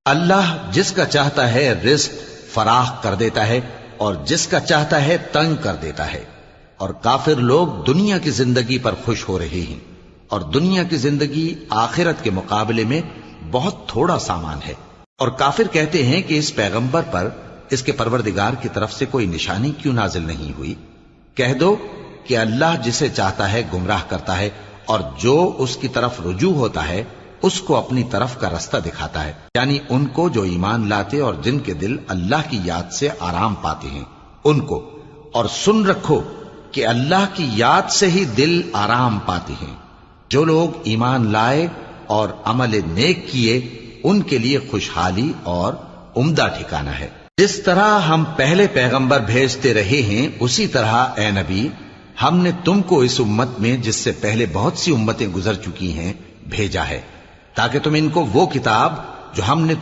اللہ جس کا چاہتا ہے رزق فراخ کر دیتا ہے اور جس کا چاہتا ہے تنگ کر دیتا ہے، اور کافر لوگ دنیا کی زندگی پر خوش ہو رہے ہیں، اور دنیا کی زندگی آخرت کے مقابلے میں بہت تھوڑا سامان ہے۔ اور کافر کہتے ہیں کہ اس پیغمبر پر اس کے پروردگار کی طرف سے کوئی نشانی کیوں نازل نہیں ہوئی؟ کہہ دو کہ اللہ جسے چاہتا ہے گمراہ کرتا ہے، اور جو اس کی طرف رجوع ہوتا ہے اس کو اپنی طرف کا رستہ دکھاتا ہے، یعنی ان کو جو ایمان لاتے اور جن کے دل اللہ کی یاد سے آرام پاتے ہیں ان کو۔ اور سن رکھو کہ اللہ کی یاد سے ہی دل آرام پاتے ہیں۔ جو لوگ ایمان لائے اور عمل نیک کیے ان کے لیے خوشحالی اور عمدہ ٹھکانہ ہے۔ جس طرح ہم پہلے پیغمبر بھیجتے رہے ہیں اسی طرح اے نبی ہم نے تم کو اس امت میں جس سے پہلے بہت سی امتیں گزر چکی ہیں بھیجا ہے، تاکہ تم ان کو وہ کتاب جو ہم نے